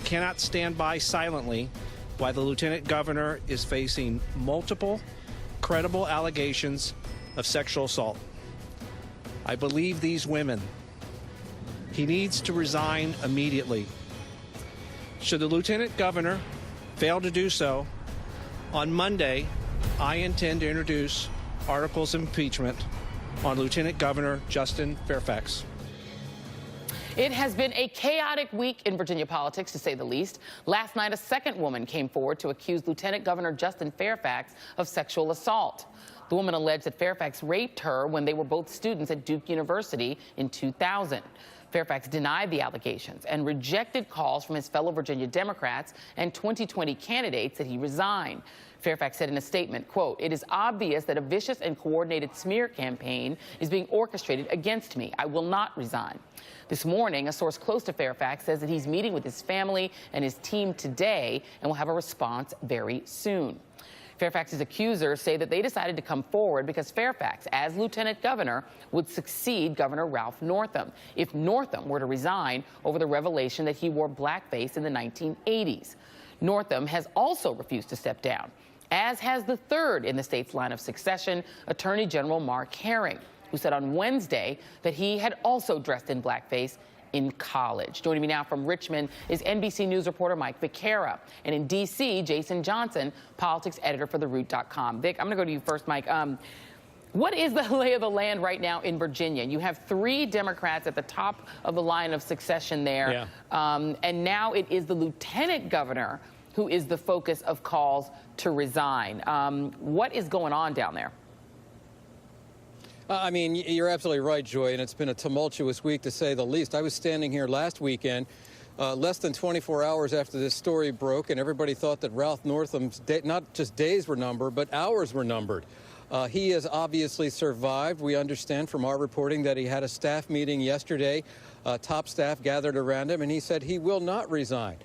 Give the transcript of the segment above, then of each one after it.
cannot stand by silently while the lieutenant governor is facing multiple credible allegations of sexual assault. I believe these women. He needs to resign immediately. Should the lieutenant governor fail to do so, on Monday, I intend to introduce articles of impeachment on Lieutenant Governor Justin Fairfax. It has been a chaotic week in Virginia politics, to say the least. Last night, a second woman came forward to accuse Lieutenant Governor Justin Fairfax of sexual assault. The woman alleged that Fairfax raped her when they were both students at Duke University in 2000. Fairfax denied the allegations and rejected calls from his fellow Virginia Democrats and 2020 candidates that he resign. Fairfax said in a statement, quote, "It is obvious that a vicious and coordinated smear campaign is being orchestrated against me. I will not resign." This morning, a source close to Fairfax says that he's meeting with his family and his team today and will have a response very soon. Fairfax's accusers say that they decided to come forward because Fairfax, as lieutenant governor, would succeed Governor Ralph Northam if Northam were to resign over the revelation that he wore blackface in the 1980s. Northam has also refused to step down, as has the third in the state's line of succession, Attorney General Mark Herring, who said on Wednesday that he had also dressed in blackface in college. Joining me now from Richmond is NBC News reporter Mike Viqueira, and in D.C., Jason Johnson, politics editor for TheRoot.com. Vic, I'm going to go to you first, Mike. What is the lay of the land right now in Virginia? You have three Democrats at the top of the line of succession there, and now it is the lieutenant governor who is the focus of calls to resign. What is going on down there? I mean, you're absolutely right, Joy, and it's been a tumultuous week, to say the least. I was standing here last weekend, less than 24 hours after this story broke, and everybody thought that Ralph Northam's, not just days were numbered, but hours were numbered. He has obviously survived. We understand from our reporting that he had a staff meeting yesterday. Top staff gathered around him, and he said he will not resign.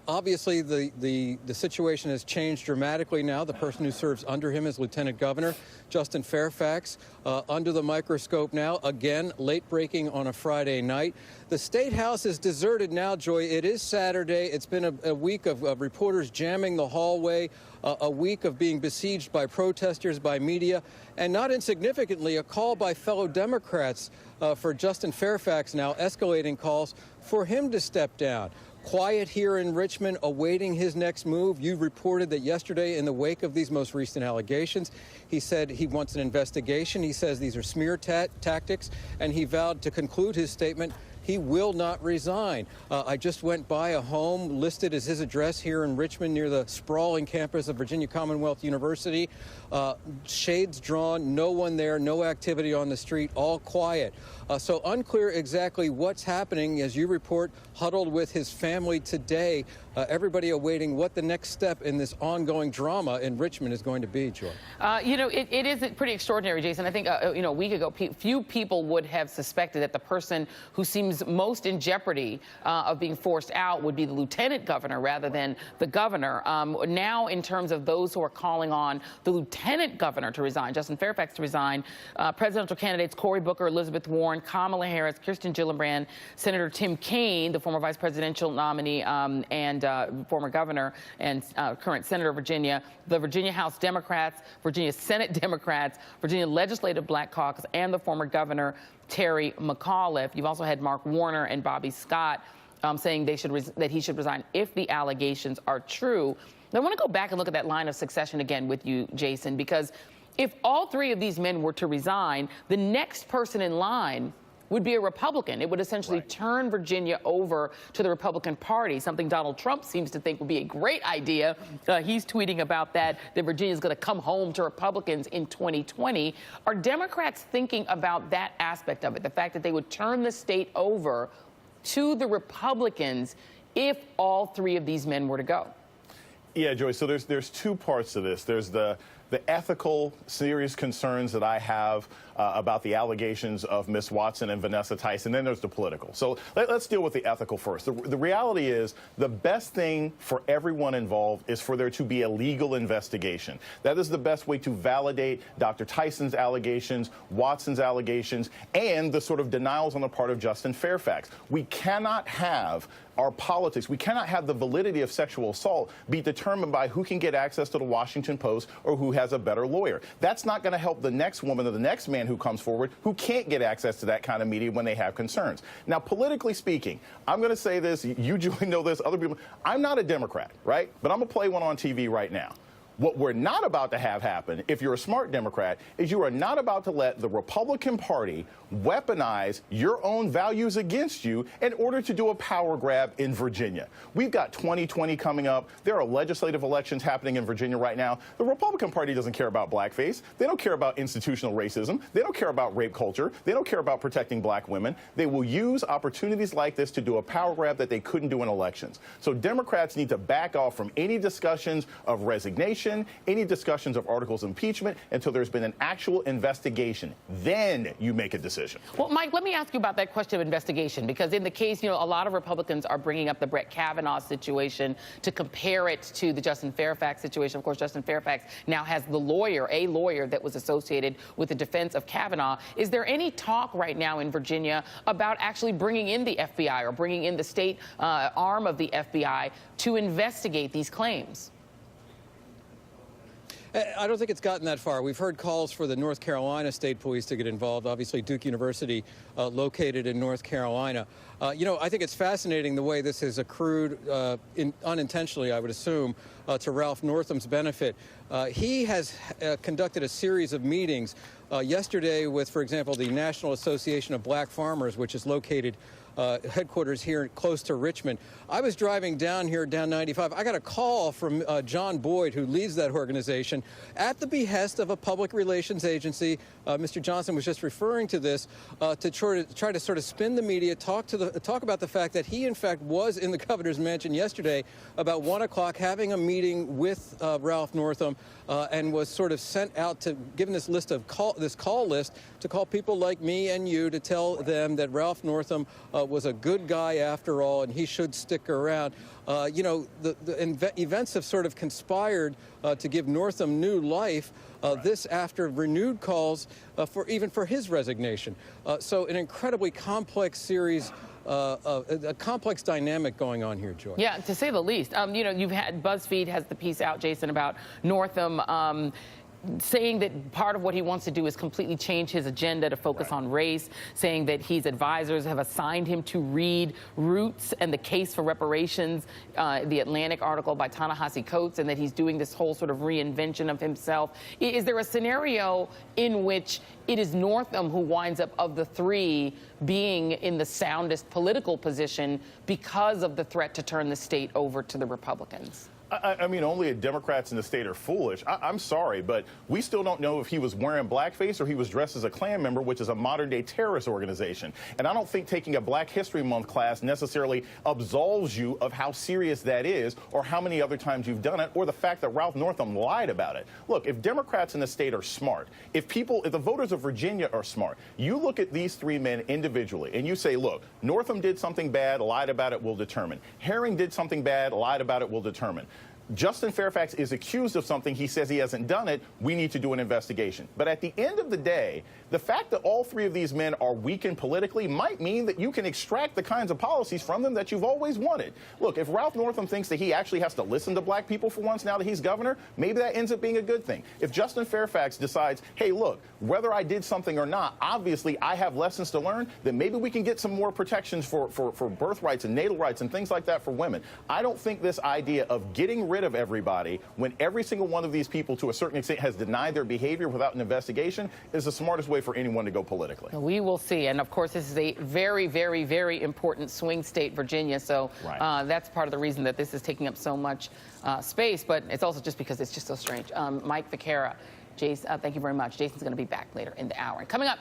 Obviously, the situation has changed dramatically now. The person who serves under him is Lieutenant Governor Justin Fairfax, under the microscope now, again, late breaking on a Friday night. The State House is deserted now, Joy. It is Saturday. It's been a week of reporters jamming the hallway, a week of being besieged by protesters, by media, and not insignificantly, a call by fellow Democrats for Justin Fairfax now, escalating calls for him to step down. Quiet here in Richmond, awaiting his next move. You reported that yesterday, in the wake of these most recent allegations, he said he wants an investigation. He says these are smear tactics, and he vowed to conclude his statement he will not resign. I just went by a home listed as his address here in Richmond near the sprawling campus of Virginia Commonwealth University. Shades drawn, no one there, no activity on the street, all quiet. So unclear exactly what's happening, as you report, huddled with his family today. Everybody awaiting what the next step in this ongoing drama in Richmond is going to be, Joy. You know, it is pretty extraordinary, Jason. I think, you know, a week ago, few people would have suspected that the person who seems most in jeopardy of being forced out would be the lieutenant governor rather than the governor. Now, in terms of those who are calling on the lieutenant governor to resign, Justin Fairfax to resign, presidential candidates Cory Booker, Elizabeth Warren, Kamala Harris, Kirsten Gillibrand, Senator Tim Kaine, the former vice presidential nominee and former governor and current senator of Virginia, the Virginia House Democrats, Virginia Senate Democrats, Virginia Legislative Black Caucus, and the former governor Terry McAuliffe. You've also had Mark Warner and Bobby Scott saying that he should resign if the allegations are true. Now, I want to go back and look at that line of succession again with you, Jason, because if all three of these men were to resign, the next person in line would be a Republican. It would essentially turn Virginia over to the Republican Party, something Donald Trump seems to think would be a great idea. He's tweeting about that Virginia is going to come home to Republicans in 2020. Are Democrats thinking about that aspect of it, the fact that they would turn the state over to the Republicans if all three of these men were to go? Yeah, Joy, so there's two parts to this. There's the the ethical, serious concerns that I have about the allegations of Ms. Watson and Vanessa Tyson. Then there's the political. So let's deal with the ethical first. The reality is the best thing for everyone involved is for there to be a legal investigation. That is the best way to validate Dr. Tyson's allegations, Watson's allegations, and the sort of denials on the part of Justin Fairfax. We cannot have our politics, we cannot have the validity of sexual assault be determined by who can get access to the Washington Post or who has a better lawyer. That's not going to help the next woman or the next man who comes forward who can't get access to that kind of media when they have concerns. Now, politically speaking, I'm going to say this, you, Julie, know this, other people, I'm not a Democrat, right? But I'm going to play one on TV right now. What we're not about to have happen, if you're a smart Democrat, is you are not about to let the Republican Party weaponize your own values against you in order to do a power grab in Virginia. We've got 2020 coming up. There are legislative elections happening in Virginia right now. The Republican Party doesn't care about blackface. They don't care about institutional racism. They don't care about rape culture. They don't care about protecting black women. They will use opportunities like this to do a power grab that they couldn't do in elections. So Democrats need to back off from any discussions of resignation, any discussions of articles of impeachment until there's been an actual investigation. Then you make a decision. Well, Mike, let me ask you about that question of investigation, because in the case, a lot of Republicans are bringing up the Brett Kavanaugh situation to compare it to the Justin Fairfax situation. Of course, Justin Fairfax now has a lawyer that was associated with the defense of Kavanaugh. Is there any talk right now in Virginia about actually bringing in the FBI or bringing in the state arm of the FBI to investigate these claims? I don't think it's gotten that far. We've heard calls for the North Carolina State Police to get involved. Obviously, Duke University located in North Carolina. I think it's fascinating the way this has accrued unintentionally, I would assume, to Ralph Northam's benefit. He has conducted a series of meetings yesterday with, for example, the National Association of Black Farmers, which is located headquarters here close to Richmond. I was driving down here, down 95. I got a call from John Boyd, who leads that organization, at the behest of a public relations agency. Mr. Johnson was just referring to this to try to sort of spin the media, talk about the fact that he, in fact, was in the governor's mansion yesterday about 1 o'clock having a meeting with Ralph Northam and was sort of sent out to given this list of this call list to call people like me and you to tell them that Ralph Northam was a good guy after all, and he should stick around. The events have sort of conspired to give Northam new life. This after renewed calls for his resignation. So an incredibly complex series. A complex dynamic going on here, Joy. Yeah, to say the least. You've had BuzzFeed has the piece out, Jason, about Northam saying that part of what he wants to do is completely change his agenda to focus on race, saying that his advisors have assigned him to read Roots and the Case for Reparations, the Atlantic article by Ta-Nehisi Coates, and that he's doing this whole sort of reinvention of himself. Is there a scenario in which it is Northam who winds up, of the three, being in the soundest political position because of the threat to turn the state over to the Republicans? I mean, only Democrats in the state are foolish. I'm sorry, but we still don't know if he was wearing blackface or he was dressed as a Klan member, which is a modern-day terrorist organization. And I don't think taking a Black History Month class necessarily absolves you of how serious that is or how many other times you've done it or the fact that Ralph Northam lied about it. Look, if Democrats in the state are smart, if the voters of Virginia are smart, you look at these three men individually and you say, look, Northam did something bad, lied about it, we'll determine. Herring did something bad, lied about it, we'll determine. Justin Fairfax is accused of something. He says he hasn't done it. We need to do an investigation. But at the end of the day, the fact that all three of these men are weakened politically might mean that you can extract the kinds of policies from them that you've always wanted. Look, if Ralph Northam thinks that he actually has to listen to black people for once now that he's governor, maybe that ends up being a good thing. If Justin Fairfax decides, hey, look, whether I did something or not, obviously I have lessons to learn, then maybe we can get some more protections for birth rights and natal rights and things like that for women. I don't think this idea of getting rid of everybody when every single one of these people to a certain extent has denied their behavior without an investigation is the smartest way for anyone to go politically. We will see. And of course, this is a very, very, very important swing state, Virginia. So that's part of the reason that this is taking up so much space. But it's also just because it's just so strange. Mike Viqueira, Jason, thank you very much. Jason's going to be back later in the hour. And coming up.